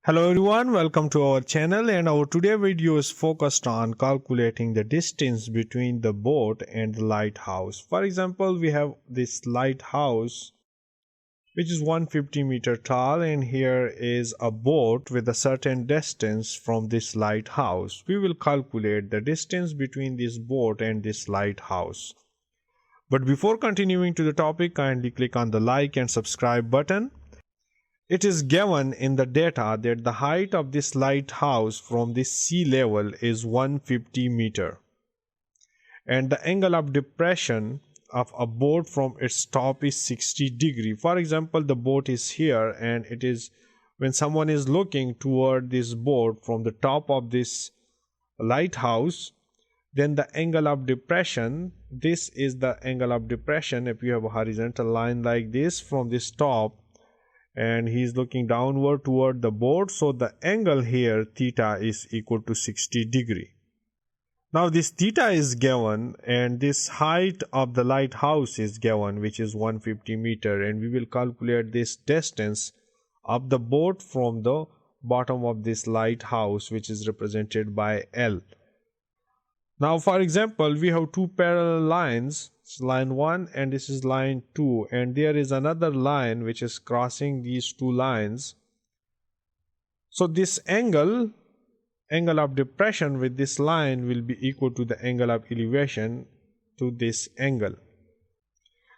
Hello everyone, welcome to our channel, and our today video is focused on calculating the distance between the boat and the lighthouse. For example, we have this lighthouse which is 150 meter tall, and here is a boat with a certain distance from this lighthouse. We will calculate the distance between this boat and this lighthouse. But before continuing to the topic, kindly click on the like and subscribe button. It is given in the data that the height of this lighthouse from the sea level is 150 meter, and the angle of depression of a boat from its top is 60 degree. For example, the boat is here, and it is when someone is looking toward this boat from the top of this lighthouse, then the angle of depression, this is the angle of depression. If you have a horizontal line like this from this top, and he is looking downward toward the boat, so the angle here theta is equal to 60 degree. Now this theta is given, and this height of the lighthouse is given, which is 150 meter, and we will calculate this distance of the boat from the bottom of this lighthouse, which is represented by L. Now for example, we have two parallel lines, line 1 and this is line 2, and there is another line which is crossing these two lines. So this angle of depression with this line will be equal to the angle of elevation to this angle.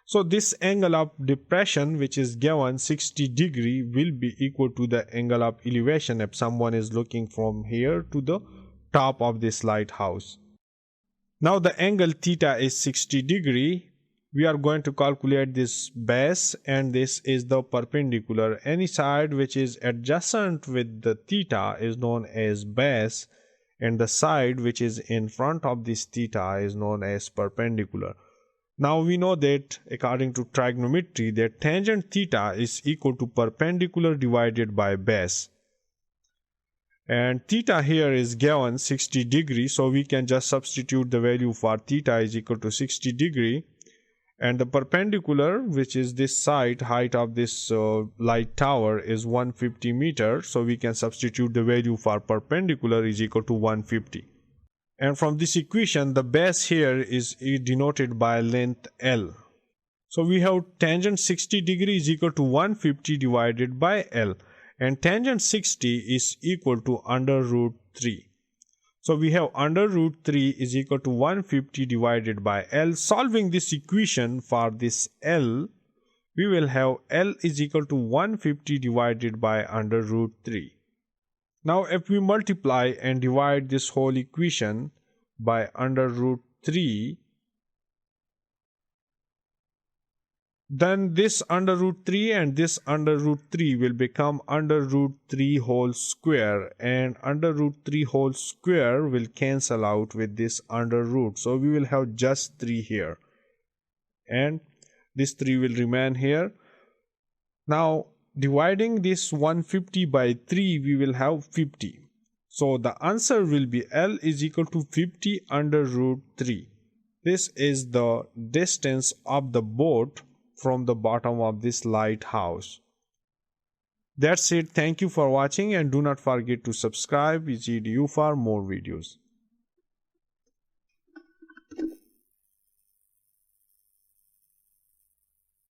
So this angle of depression, which is given 60 degree, will be equal to the angle of elevation if someone is looking from here to the top of this lighthouse. Now the angle theta is 60 degree. We are going to calculate this base, and this is the perpendicular. Any side which is adjacent with the theta is known as base, and the side which is in front of this theta is known as perpendicular. Now we know that according to trigonometry that tangent theta is equal to perpendicular divided by base. And theta here is given 60 degree, so we can just substitute the value for theta is equal to 60 degree, and the perpendicular, which is this side height of this light tower, is 150 meter, so we can substitute the value for perpendicular is equal to 150. And from this equation, the base here is denoted by length L. So we have tangent 60 degree is equal to 150 divided by L, and tangent 60 is equal to under root 3. So we have under root 3 is equal to 150 divided by L. Solving this equation for this L, we will have L is equal to 150 divided by under root 3. Now if we multiply and divide this whole equation by under root 3, then this under root 3 and this under root 3 will become under root 3 whole square, and under root 3 whole square will cancel out with this under root, so we will have just 3 here, and this 3 will remain here. Now dividing this 150 by 3, we will have 50, so the answer will be L is equal to 50 under root 3. This is the distance of the boat from the bottom of this lighthouse. That's it. Thank you for watching, and do not forget to subscribe EasyEdu for more videos.